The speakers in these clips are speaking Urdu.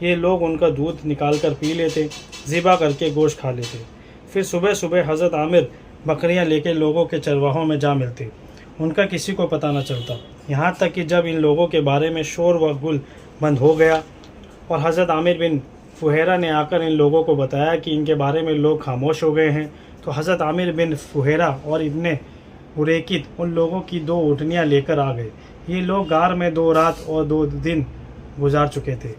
یہ لوگ ان کا دودھ نکال کر پی لیتے، ذبح کر کے گوشت کھا لیتے۔ پھر صبح صبح حضرت عامر بکریاں لے کے لوگوں کے چرواہوں میں جا ملتے، ان کا کسی کو پتہ نہ چلتا، یہاں تک کہ جب ان لوگوں کے بارے میں شور و گل بند ہو گیا اور حضرت عامر بن فہیرہ نے آ کر ان لوگوں کو بتایا کہ ان کے بارے میں لوگ خاموش ہو گئے ہیں، تو حضرت عامر بن فہیرہ اور ابن بریکت ان لوگوں کی 2 اونٹنیاں لے کر آ گئے۔ یہ لوگ غار میں 2 رات اور 2 دن گزار چکے تھے۔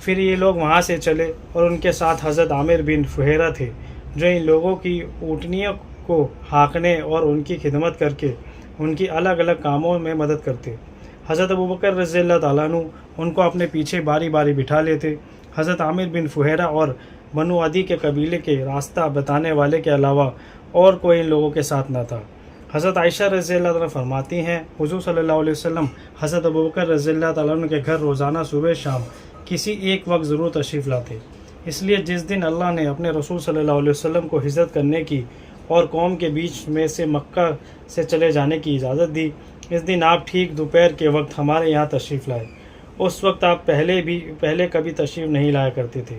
پھر یہ لوگ وہاں سے چلے اور ان کے ساتھ حضرت عامر بن فہیرہ تھے، جو ان لوگوں کی اونٹنیوں کو ہانکنے اور ان کی خدمت کر کے ان کی الگ الگ کاموں میں مدد کرتے۔ حضرت ابوبکر رضی اللہ تعالیٰ عنہ ان کو اپنے پیچھے باری باری بٹھا لیتے۔ حضرت عامر بن فہیرہ اور بنو عدی کے قبیلے کے راستہ بتانے والے کے علاوہ اور کوئی ان لوگوں کے ساتھ نہ تھا۔ حضرت عائشہ رضی اللہ عنہ فرماتی ہیں، حضور صلی اللہ علیہ وسلم حضرت ابوبکر رضی اللہ تعالیٰ عنہ کے گھر روزانہ صبح شام کسی ایک وقت ضرور تشریف لاتے۔ اس لیے جس دن اللہ نے اپنے رسول صلی اللہ علیہ وسلم کو ہجرت کرنے کی اور قوم کے بیچ میں سے مکہ سے چلے جانے کی اجازت دی، اس دن آپ ٹھیک دوپہر کے وقت ہمارے یہاں تشریف لائے۔ اس وقت آپ پہلے کبھی تشریف نہیں لایا کرتے تھے۔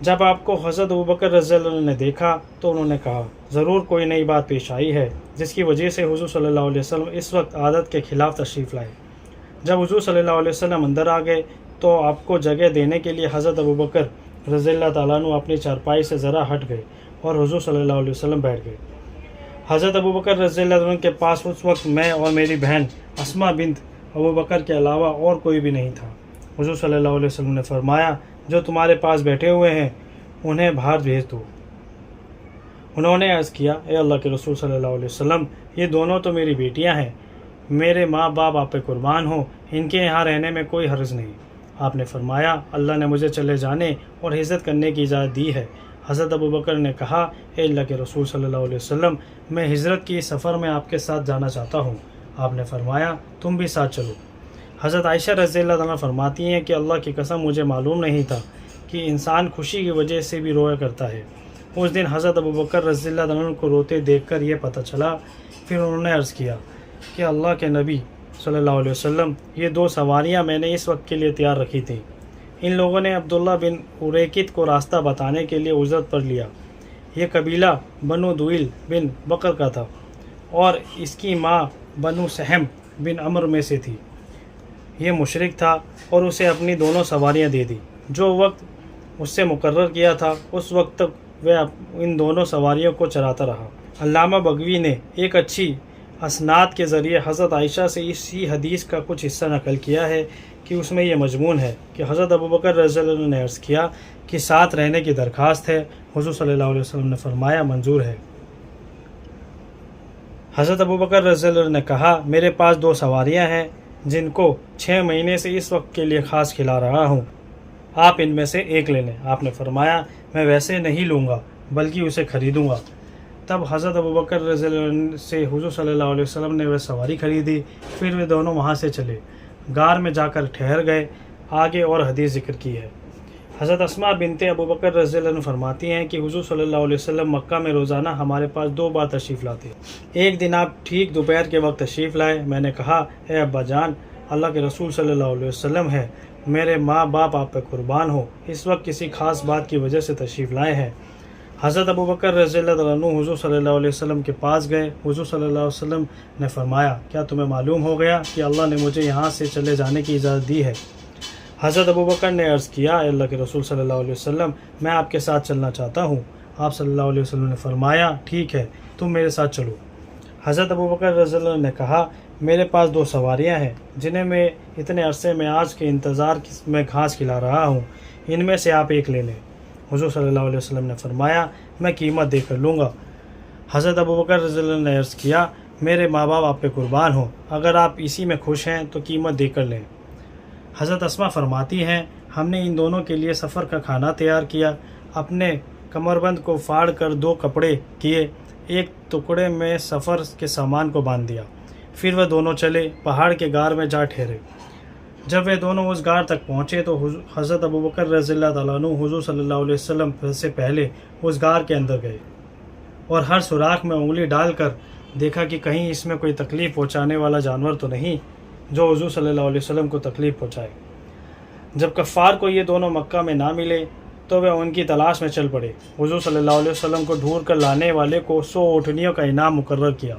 جب آپ کو حضرت ابوبکر رضی اللہ عنہ نے دیکھا تو انہوں نے کہا، ضرور کوئی نئی بات پیش آئی ہے جس کی وجہ سے حضور صلی اللہ علیہ وسلم اس وقت عادت کے خلاف تشریف لائے۔ جب حضور صلی اللہ علیہ وسلم اندر آ گئے تو آپ کو جگہ دینے کے لیے حضرت ابوبکر رضی اللہ تعالیٰ عنہ اپنی چارپائی سے ذرا ہٹ گئے اور حضور صلی اللہ علیہ وسلم بیٹھ گئے۔ حضرت ابوبکر رضی اللہ عنہ کے پاس اس وقت میں اور میری بہن اسماء بنت ابوبکر کے علاوہ اور کوئی بھی نہیں تھا۔ حضور صلی اللہ علیہ وسلم نے فرمایا، جو تمہارے پاس بیٹھے ہوئے ہیں انہیں باہر بھیج دو۔ انہوں نے عرض کیا، اے اللہ کے رسول صلی اللہ علیہ وسلم، یہ دونوں تو میری بیٹیاں ہیں، میرے ماں باپ آپ پہ قربان ہوں، ان کے یہاں رہنے میں کوئی حرج نہیں۔ آپ نے فرمایا، اللہ نے مجھے چلے جانے اور ہجرت کرنے کی اجازت دی ہے۔ حضرت ابوبکر نے کہا، اے اللہ کے رسول صلی اللہ علیہ وسلم، میں ہجرت کی سفر میں آپ کے ساتھ جانا چاہتا ہوں۔ آپ نے فرمایا، تم بھی ساتھ چلو۔ حضرت عائشہ رضی اللہ عنہا فرماتی ہیں کہ اللہ کی قسم مجھے معلوم نہیں تھا کہ انسان خوشی کی وجہ سے بھی رویا کرتا ہے۔ اس دن حضرت ابوبکر رضی اللہ عنہ کو روتے دیکھ کر یہ پتہ چلا۔ پھر انہوں نے عرض کیا کہ اللہ کے نبی صلی اللہ علیہ وسلم، یہ 2 سواریاں میں نے اس وقت کے لیے تیار رکھی تھیں۔ ان لوگوں نے عبداللہ بن اریکت کو راستہ بتانے کے لیے اجرت پر لیا۔ یہ قبیلہ بنو دوئل بن بکر کا تھا اور اس کی ماں بنو سہم بن عمر میں سے تھی۔ یہ مشرک تھا اور اسے اپنی 2 سواریاں دے دی۔ جو وقت اس سے مقرر کیا تھا اس وقت تک وہ ان 2 سواریوں کو چراتا رہا۔ علامہ بغوی نے ایک اچھی اسناد کے ذریعے حضرت عائشہ سے اسی حدیث کا کچھ حصہ نقل کیا ہے کہ اس میں یہ مضمون ہے کہ حضرت ابوبکر رضی اللہ عنہ نے عرض کیا کہ ساتھ رہنے کی درخواست ہے۔ حضور صلی اللہ علیہ وسلم نے فرمایا، منظور ہے۔ حضرت ابوبکر رضی اللہ عنہ نے کہا، میرے پاس 2 سواریاں ہیں جن کو 6 مہینے سے اس وقت کے لیے خاص کھلا رہا ہوں، آپ ان میں سے ایک لے لیں۔ آپ نے فرمایا، میں ویسے نہیں لوں گا بلکہ اسے خریدوں گا۔ تب حضرت ابوبکر رضی اللہ عنہ سے حضور صلی اللہ علیہ وسلم نے وہ سواری خریدی۔ پھر وہ دونوں وہاں سے چلے، غار میں جا کر ٹھہر گئے۔ آگے اور حدیث ذکر کی ہے۔ حضرت اسماء بنت ابوبکر رضی اللہ عنہ فرماتی ہیں کہ حضور صلی اللہ علیہ وسلم مکہ میں روزانہ ہمارے پاس 2 بار تشریف لاتے۔ ایک دن آپ ٹھیک دوپہر کے وقت تشریف لائے۔ میں نے کہا، اے ابا جان، اللہ کے رسول صلی اللہ علیہ وسلم ہے، میرے ماں باپ آپ پہ قربان ہو، اس وقت کسی خاص بات کی وجہ سے تشریف لائے ہیں۔ حضرت ابوبکر رضی اللہ عنہ حضور صلی اللہ علیہ وسلم کے پاس گئے۔ حضور صلی اللہ علیہ وسلم نے فرمایا، کیا تمہیں معلوم ہو گیا کہ اللہ نے مجھے یہاں سے چلے جانے کی اجازت دی ہے؟ حضرت ابوبکر نے عرض کیا، اے اللہ کے رسول صلی اللہ علیہ وسلم، میں آپ کے ساتھ چلنا چاہتا ہوں۔ آپ صلی اللہ علیہ وسلم نے فرمایا، ٹھیک ہے، تم میرے ساتھ چلو۔ حضرت ابوبکر رضی اللہ عنہ نے کہا، میرے پاس 2 سواریاں ہیں جنہیں میں اتنے عرصے میں آج کے انتظار میں گھاس کھلا رہا ہوں، ان میں سے آپ ایک لے لیں۔ حضور صلی اللہ علیہ وسلم نے فرمایا، میں قیمت دے کر لوں گا۔ حضرت ابوبکر رضی اللہ عنہ نے عرض کیا، میرے ماں باپ آپ پہ قربان ہوں، اگر آپ اسی میں خوش ہیں تو قیمت دے کر لیں۔ حضرت اسماء فرماتی ہیں، ہم نے ان دونوں کے لیے سفر کا کھانا تیار کیا، اپنے کمربند کو پھاڑ کر 2 کپڑے کیے، ایک ٹکڑے میں سفر کے سامان کو باندھ دیا۔ پھر وہ دونوں چلے، پہاڑ کے غار میں جا ٹھہرے۔ جب وہ دونوں اس غار تک پہنچے تو حضرت ابوبکر رضی اللہ تعالیٰ عنہ حضور صلی اللہ علیہ وسلم سے پہلے اس غار کے اندر گئے اور ہر سوراخ میں انگلی ڈال کر دیکھا کہ کہیں اس میں کوئی تکلیف پہنچانے والا جانور تو نہیں جو حضور صلی اللہ علیہ وسلم کو تکلیف پہنچائے۔ جب کفار کو یہ دونوں مکہ میں نہ ملے تو وہ ان کی تلاش میں چل پڑے۔ حضور صلی اللہ علیہ وسلم کو ڈھونڈ کر لانے والے کو 100 اونٹنیوں کا انعام مقرر کیا۔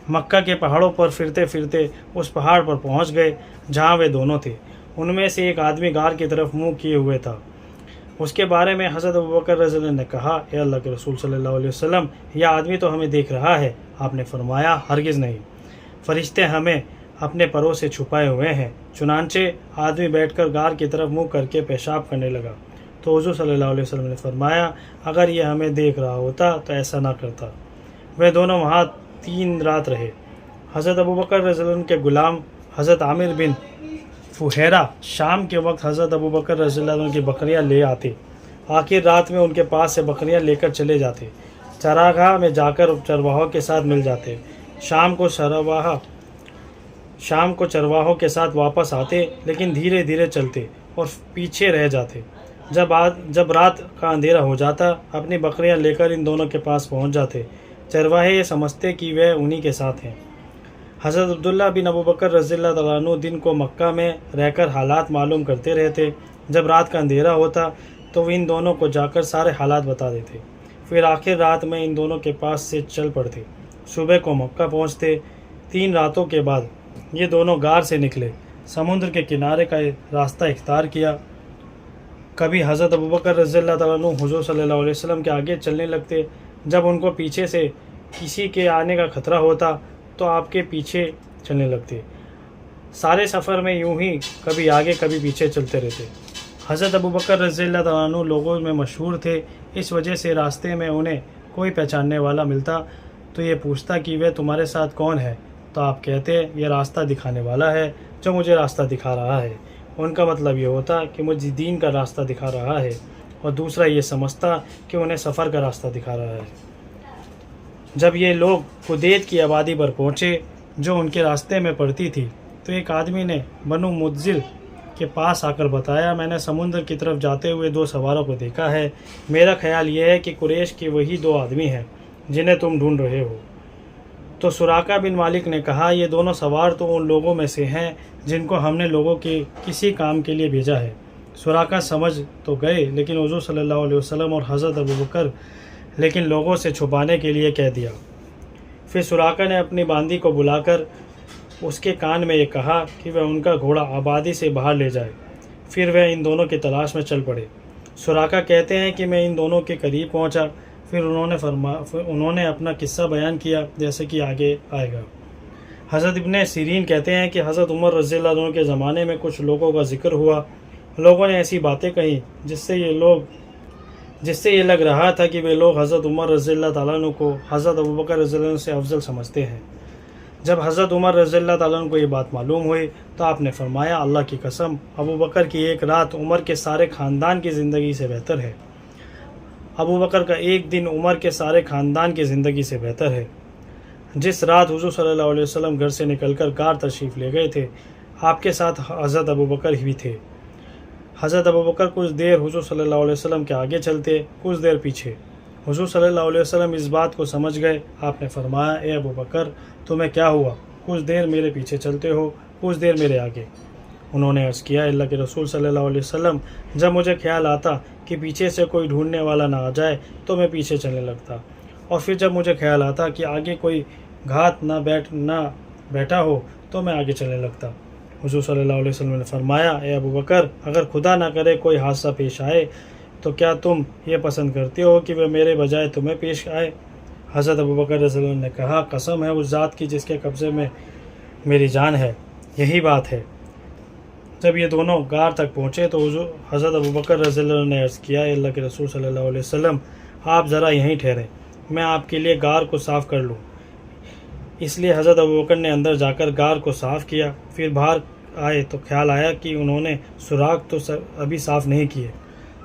مکہ کے پہاڑوں پر پھرتے پھرتے اس پہاڑ پر پہنچ گئے جہاں وہ دونوں تھے۔ ان میں سے ایک آدمی غار کی طرف منہ کیے ہوئے تھا۔ اس کے بارے میں حضرت ابوبکر رضی اللہ عنہ نے کہا، اے اللہ کے رسول صلی اللہ علیہ وسلم، یہ آدمی تو ہمیں دیکھ رہا ہے۔ آپ نے فرمایا، ہرگز نہیں، فرشتے ہمیں اپنے پروں سے چھپائے ہوئے ہیں۔ چنانچہ آدمی بیٹھ کر غار کی طرف منہ کر کے پیشاب کرنے لگا تو حضور صلی اللہ علیہ وسلم نے فرمایا، اگر یہ ہمیں دیکھ رہا ہوتا تو ایسا نہ کرتا۔ وہ دونوں وہاں 3 رات رہے۔ حضرت ابوبکر رضی اللہ عنہ کے غلام حضرت عامر بن فہیرہ شام کے وقت حضرت ابوبکر رضی اللہ عنہ کی بکریاں لے آتے۔ آخر رات میں ان کے پاس سے بکریاں لے کر چلے جاتے۔ چراگاہ میں جا کر چرواہوں کے ساتھ مل جاتے۔ شام کو چرواہوں کے ساتھ واپس آتے، لیکن دھیرے دھیرے چلتے اور پیچھے رہ جاتے۔ جب رات کا اندھیرا ہو جاتا، اپنی بکریاں لے کر ان دونوں کے پاس پہنچ جاتے۔ چرواہے یہ سمجھتے کہ وہ انہی کے ساتھ ہیں۔ حضرت عبداللہ بن ابوبکر رضی اللہ تعالیٰ عنہ دن کو مکہ میں رہ کر حالات معلوم کرتے رہتے۔ جب رات کا اندھیرا ہوتا تو وہ ان دونوں کو جا کر سارے حالات بتا دیتے۔ پھر آخر رات میں ان دونوں کے پاس سے چل پڑتے۔ صبح کو مکہ پہنچتے۔ 3 راتوں کے بعد یہ دونوں غار سے نکلے، سمندر کے کنارے کا راستہ اختیار کیا۔ کبھی حضرت ابوبکر رضی اللہ تعالیٰ عنہ حضور صلی اللہ علیہ وسلم کے آگے چلنے لگتے۔ جب ان کو پیچھے سے کسی کے آنے کا خطرہ ہوتا تو آپ کے پیچھے چلنے لگتے۔ سارے سفر میں یوں ہی کبھی آگے کبھی پیچھے چلتے رہتے۔ حضرت ابوبکر رضی اللہ تعالیٰ عنہ لوگوں میں مشہور تھے، اس وجہ سے راستے میں انہیں کوئی پہچاننے والا ملتا تو یہ پوچھتا کہ وہ تمہارے ساتھ کون ہے، تو آپ کہتے، یہ راستہ دکھانے والا ہے جو مجھے راستہ دکھا رہا ہے۔ ان کا مطلب یہ ہوتا کہ مجھے دین کا راستہ دکھا رہا ہے، اور دوسرا یہ سمجھتا کہ انہیں سفر کا راستہ دکھا رہا ہے۔ جب یہ لوگ قدید کی آبادی پر پہنچے جو ان کے راستے میں پڑتی تھی، تو ایک آدمی نے بنو مدزل کے پاس آ کر بتایا، میں نے سمندر کی طرف جاتے ہوئے 2 سواروں کو دیکھا ہے۔ میرا خیال یہ ہے کہ قریش کے وہی 2 آدمی ہیں جنہیں تم ڈھونڈ رہے ہو۔ تو سراقہ بن مالک نے کہا، یہ دونوں سوار تو ان لوگوں میں سے ہیں جن کو ہم نے لوگوں کے کسی کام کے لیے بھیجا ہے۔ سراقہ سمجھ تو گئے، لیکن حضور صلی اللہ علیہ وسلم اور حضرت ابوبکر لیکن لوگوں سے چھپانے کے لیے کہہ دیا۔ پھر سراقہ نے اپنی باندی کو بلا کر اس کے کان میں یہ کہا کہ وہ ان کا گھوڑا آبادی سے باہر لے جائے۔ پھر وہ ان دونوں کی تلاش میں چل پڑے۔ سراقہ کہتے ہیں کہ میں ان دونوں کے قریب پہنچا، پھر انہوں نے اپنا قصہ بیان کیا جیسے کہ آگے آئے گا۔ حضرت ابن سیرین کہتے ہیں کہ حضرت عمر رضی اللہ عنہ کے زمانے میں کچھ لوگوں کا ذکر ہوا۔ لوگوں نے ایسی باتیں کہیں جس سے یہ لگ رہا تھا کہ وہ لوگ حضرت عمر رضی اللہ تعالیٰ عنہ کو حضرت ابوبکر رضی اللہ عنہ سے افضل سمجھتے ہیں۔ جب حضرت عمر رضی اللہ تعالیٰ عنہ کو یہ بات معلوم ہوئی تو آپ نے فرمایا، اللہ کی قسم، ابوبکر کی ایک رات عمر کے سارے خاندان کی زندگی سے بہتر ہے۔ ابوبکر کا ایک دن عمر کے سارے خاندان کی زندگی سے بہتر ہے۔ جس رات حضور صلی اللہ علیہ وسلم گھر سے نکل کر غار تشریف لے گئے تھے، آپ کے ساتھ حضرت ابوبکر بھی تھے۔ حضرت ابوبکر کچھ دیر حضور صلی اللہ علیہ وسلم کے آگے چلتے، کچھ دیر پیچھے۔ حضور صلی اللہ علیہ وسلم اس بات کو سمجھ گئے۔ آپ نے فرمایا، اے ابوبکر، تمہیں کیا ہوا؟ کچھ دیر میرے پیچھے چلتے ہو، کچھ دیر میرے آگے۔ انہوں نے عرض کیا، اللہ کے رسول صلی اللہ علیہ وسلم، جب مجھے خیال آتا کہ پیچھے سے کوئی ڈھونڈنے والا نہ آ جائے تو میں پیچھے چلنے لگتا، اور پھر جب مجھے خیال آتا کہ آگے کوئی گھات نہ بیٹھا ہو تو میں آگے چلنے لگتا۔ حضور صلی اللہ علیہ وسلم نے فرمایا، اے ابوبکر، اگر خدا نہ کرے کوئی حادثہ پیش آئے تو کیا تم یہ پسند کرتے ہو کہ وہ میرے بجائے تمہیں پیش آئے؟ حضرت ابوبکر رضی اللہ عنہ نے کہا، قسم ہے اس ذات کی جس کے قبضے میں میری جان ہے، یہی بات ہے۔ جب یہ دونوں غار تک پہنچے تو حضرت ابوبکر رضی اللہ عنہ نے عرض کیا، اے اللہ کے رسول صلی اللہ علیہ وسلم، آپ ذرا یہیں ٹھہریں، میں آپ کے لیے غار کو صاف کر لوں۔ اس لیے حضرت ابوبکر نے اندر جا کر غار کو صاف کیا۔ پھر باہر آئے تو خیال آیا کہ انہوں نے سوراخ تو ابھی صاف نہیں کیے،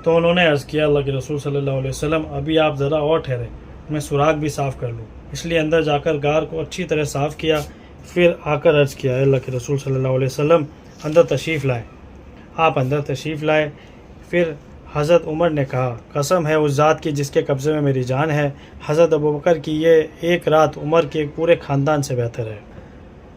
تو انہوں نے عرض کیا، اللہ کے رسول صلی اللہ علیہ وسلم، ابھی آپ ذرا اور ٹھہریں، میں سوراخ بھی صاف کر لوں۔ اس لیے اندر جا کر غار کو اچھی طرح صاف کیا۔ پھر آ کر عرض کیا، اے اللہ کے رسول صلی اللہ علیہ وسلم، اندر تشریف لائیں۔ آپ اندر تشریف لائے۔ پھر حضرت عمر نے کہا، قسم ہے اس ذات کی جس کے قبضے میں میری جان ہے، حضرت ابوبکر کی یہ ایک رات عمر کے پورے خاندان سے بہتر ہے۔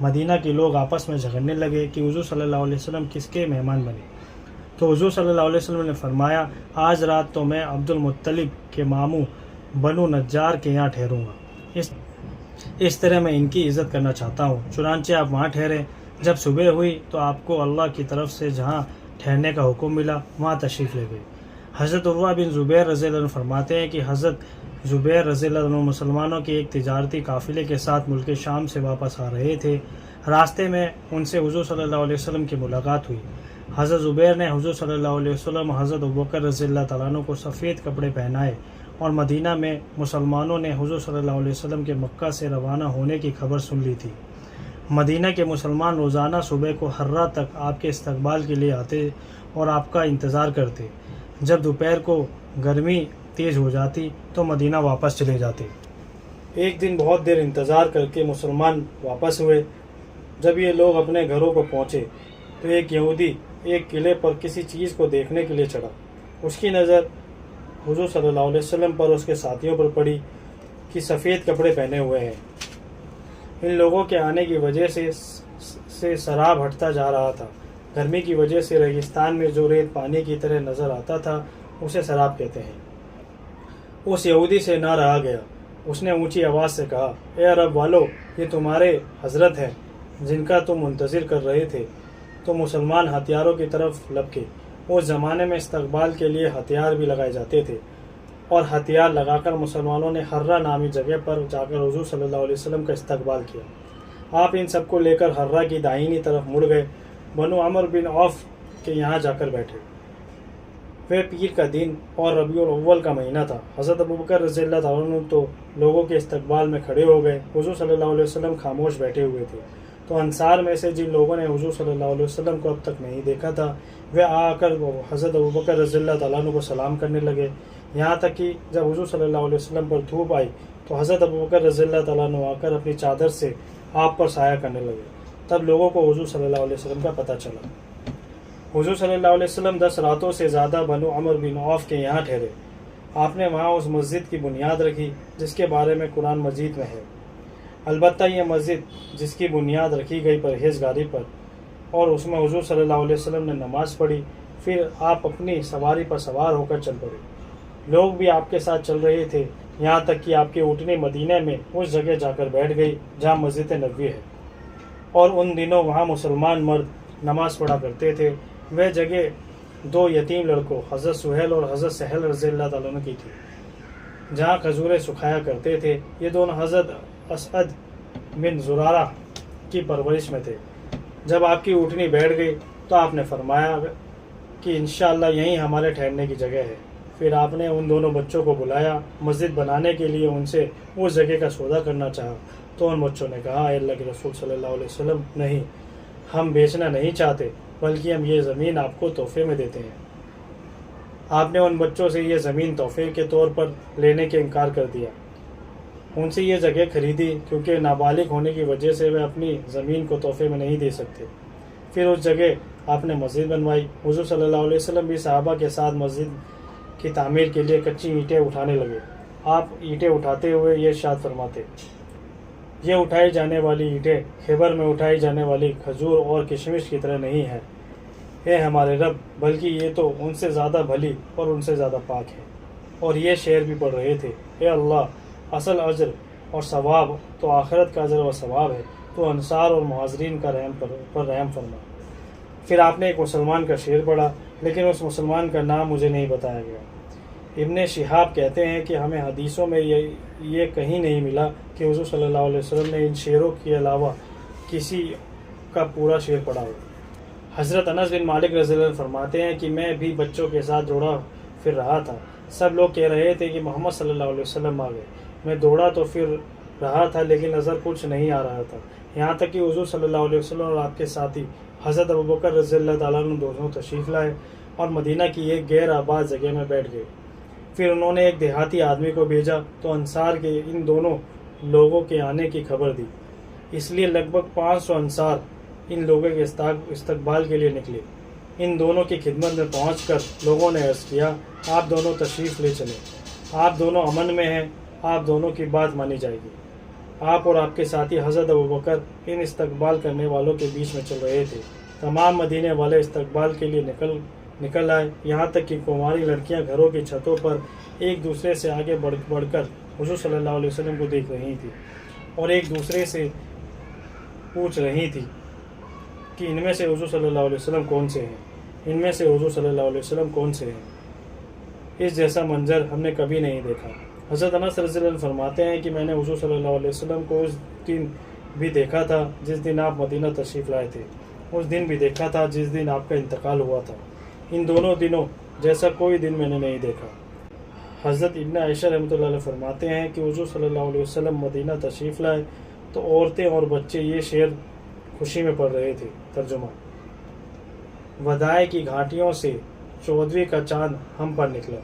مدینہ کے لوگ آپس میں جھگڑنے لگے کہ حضور صلی اللہ علیہ وسلم کس کے مہمان بنے، تو حضور صلی اللہ علیہ وسلم نے فرمایا آج رات تو میں عبد المطلب کے ماموں بنو نجار کے یہاں ٹھہروں گا، اس طرح میں ان کی عزت کرنا چاہتا ہوں۔ چنانچہ آپ وہاں ٹھہرے۔ جب صبح ہوئی تو آپ کو اللہ کی طرف سے جہاں ٹھہرنے کا حکم ملا وہاں تشریف لے گئے۔ حضرت عروہ بن زبیر رضی اللہ عنہ فرماتے ہیں کہ حضرت زبیر رضی اللہ عنہ مسلمانوں کے ایک تجارتی قافلے کے ساتھ ملک شام سے واپس آ رہے تھے۔ راستے میں ان سے حضور صلی اللہ علیہ وسلم کی ملاقات ہوئی۔ حضرت زبیر نے حضور صلی اللہ علیہ وسلم حضرت ابوبکر رضی اللہ تعالیٰ عنہ کو سفید کپڑے پہنائے، اور مدینہ میں مسلمانوں نے حضور صلی اللہ علیہ وسلم کے مکہ سے روانہ ہونے کی خبر سن لی تھی۔ مدینہ کے مسلمان روزانہ صبح کو حرہ تک آپ کے استقبال کے لیے آتے اور آپ کا انتظار کرتے۔ جب دوپہر کو گرمی تیز ہو جاتی تو مدینہ واپس چلے جاتے۔ ایک دن بہت دیر انتظار کر کے مسلمان واپس ہوئے۔ جب یہ لوگ اپنے گھروں کو پہنچے تو ایک یہودی ایک قلعے پر کسی چیز کو دیکھنے کے لیے چڑھا۔ اس کی نظر حضور صلی اللہ علیہ وسلم پر اس کے ساتھیوں پر پڑی کہ سفید کپڑے پہنے ہوئے ہیں۔ ان لوگوں کے آنے کی وجہ سے سراب ہٹتا جا رہا تھا۔ گرمی کی وجہ سے ریگستان میں جو ریت پانی کی طرح نظر آتا تھا اسے سراب کہتے ہیں۔ اس یہودی سے نہ رہا گیا۔ اس نے اونچی آواز سے کہا، اے عرب والو، یہ تمہارے حضرت ہیں جن کا تم منتظر کر رہے تھے۔ تو مسلمان ہتھیاروں کی طرف لپکے۔ اس زمانے میں استقبال کے لیے ہتھیار بھی لگائے جاتے تھے، اور ہتھیار لگا کر مسلمانوں نے حرہ نامی جگہ پر جا کر حضور صلی اللہ علیہ وسلم کا استقبال کیا۔ آپ ان سب کو لے کر حرہ کی دائنی طرف مڑ گئے، بنو عمر بن عوف کے یہاں جا کر بیٹھے۔ وہ پیر کا دن اور ربیع الاول کا مہینہ تھا۔ حضرت ابوبکر رضی اللہ تعالیٰ عنہ تو لوگوں کے استقبال میں کھڑے ہو گئے۔ حضور صلی اللہ علیہ وسلم خاموش بیٹھے ہوئے تھے۔ تو انصار میں سے جن لوگوں نے حضور صلی اللہ علیہ وسلم کو اب تک نہیں دیکھا تھا، وہ آ کر حضرت ابوبکر رضی اللہ تعالیٰ عنہ کو سلام کرنے لگے۔ یہاں تک کہ جب حضور صلی اللہ علیہ وسلم پر دھوپ آئی تو حضرت ابوبکر رضی اللہ تعالیٰ عنہ آ کر اپنی چادر سے آپ پر سایہ کرنے لگے۔ تب لوگوں کو حضور صلی اللہ علیہ وسلم کا پتہ چلا۔ حضور صلی اللہ علیہ وسلم 10 راتوں سے زیادہ بنو عمر بن عوف کے یہاں ٹھہرے۔ آپ نے وہاں اس مسجد کی بنیاد رکھی جس کے بارے میں قرآن مجید میں ہے۔ البتہ یہ مسجد جس کی بنیاد رکھی گئی پرہیزگاری پر، اور اس میں حضور صلی اللہ علیہ وسلم نے نماز پڑھی، پھر آپ اپنی سواری پر سوار ہو کر چل پڑے۔ لوگ بھی آپ کے ساتھ چل رہے تھے، یہاں تک کہ آپ کی اونٹنی مدینہ میں اس جگہ جا کر بیٹھ گئی جہاں مسجد نبوی ہے، اور ان دنوں وہاں مسلمان مرد نماز پڑھا کرتے تھے۔ وہ جگہ 2 یتیم لڑکوں حضرت سہیل اور حضرت سہل رضی اللہ تعالیٰ عنہ کی تھی، جہاں کھجوریں سکھایا کرتے تھے۔ یہ دونوں حضرت اسعد بن زرارہ کی پرورش میں تھے۔ جب آپ کی اونٹنی بیٹھ گئی تو آپ نے فرمایا کہ انشاءاللہ یہیں ہمارے ٹھہرنے کی جگہ ہے۔ پھر آپ نے ان دونوں بچوں کو بلایا۔ مسجد بنانے کے لیے ان سے اس جگہ کا سودا کرنا چاہا تو ان بچوں نے کہا، اے اللہ کے رسول صلی اللہ علیہ وسلم، نہیں، ہم بیچنا نہیں چاہتے، بلکہ ہم یہ زمین آپ کو تحفے میں دیتے ہیں۔ آپ نے ان بچوں سے یہ زمین تحفے کے طور پر لینے کے انکار کر دیا۔ ان سے یہ جگہ خریدی کیونکہ نابالغ ہونے کی وجہ سے وہ اپنی زمین کو تحفے میں نہیں دے سکتے۔ پھر اس جگہ آپ نے مسجد بنوائی۔ حضور صلی اللہ علیہ وسلم بھی صحابہ کے ساتھ مسجد کی تعمیر کے لیے کچی اینٹیں اٹھانے لگے۔ آپ اینٹیں اٹھاتے ہوئے یہ ارشاد فرماتے، یہ اٹھائی جانے والی اینٹیں خیبر میں اٹھائی جانے والی کھجور اور کشمش کی طرح نہیں ہیں، اے ہمارے رب، بلکہ یہ تو ان سے زیادہ بھلی اور ان سے زیادہ پاک ہے۔ اور یہ شعر بھی پڑھ رہے تھے، اے اللہ، اصل اجر اور ثواب تو آخرت کا اجر و ثواب ہے، تو انصار اور مہاجرین کا پر رحم فرما۔ پھر آپ نے ایک مسلمان کا شعر پڑھا، لیکن اس مسلمان کا نام مجھے نہیں بتایا گیا۔ ابن شہاب کہتے ہیں کہ ہمیں حدیثوں میں یہ کہیں نہیں ملا کہ حضور صلی اللہ علیہ وسلم نے ان شعروں کے علاوہ کسی کا پورا شعر پڑھا ہو۔ حضرت انس بن مالک رضی اللہ عنہ فرماتے ہیں کہ میں بھی بچوں کے ساتھ دوڑا پھر رہا تھا۔ سب لوگ کہہ رہے تھے کہ محمد صلی اللہ علیہ وسلم آ گئے۔ میں دوڑا تو پھر رہا تھا، لیکن نظر کچھ نہیں آ رہا تھا، یہاں تک کہ حضور صلی اللہ علیہ وسلم اور آپ کے ساتھی حضرت ابوبکر رضی اللہ تعالیٰ عنہ دونوں تشریف لائے اور مدینہ کی ایک غیر آباد جگہ میں بیٹھ گئے۔ پھر انہوں نے ایک دیہاتی آدمی کو بھیجا تو انصار کے ان دونوں لوگوں کے آنے کی خبر دی۔ اس لیے لگ بھگ 500 انصار ان لوگوں کے استقبال کے لیے نکلے۔ ان دونوں کی خدمت میں پہنچ کر لوگوں نے عرض کیا، آپ دونوں تشریف لے چلیں، آپ دونوں امن میں ہیں، آپ دونوں کی بات مانی جائے گی۔ آپ اور آپ کے ساتھی حضرت ابوبکر ان استقبال کرنے والوں کے بیچ میں چل رہے تھے۔ تمام مدینے والے استقبال کے لیے نکل آئے، یہاں تک کہ کنواری لڑکیاں گھروں کی چھتوں پر ایک دوسرے سے آگے بڑھ کر حضور صلی اللہ علیہ وسلم کو دیکھ رہی تھی اور ایک دوسرے سے پوچھ رہی تھی کہ ان میں سے حضور صلی اللہ علیہ وسلم کون سے ہیں، ان میں سے حضور صلی اللہ علیہ وسلم کون سے ہیں۔ اس جیسا منظر ہم نے کبھی نہیں دیکھا۔ حضرت انس رضی اللہ عنہ فرماتے ہیں کہ میں نے حضور صلی اللہ علیہ وسلم کو اس دن بھی دیکھا تھا جس دن آپ مدینہ تشریف لائے تھے، اس دن بھی دیکھا تھا جس دن آپ کا انتقال ہوا تھا۔ ان دونوں دنوں جیسا کوئی دن میں نے نہیں دیکھا۔ حضرت ابن عائشہ رحمۃ اللہ علیہ فرماتے ہیں کہ حضور صلی اللہ علیہ وسلم مدینہ تشریف لائے تو عورتیں اور بچے یہ شعر خوشی میں پڑھ رہے تھے۔ ترجمہ: وداع کی گھاٹیوں سے 14ویں کا چاند ہم پر نکلا۔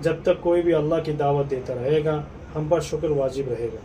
جب تک کوئی بھی اللہ کی دعوت دیتا رہے گا، ہم پر شکر واجب رہے گا۔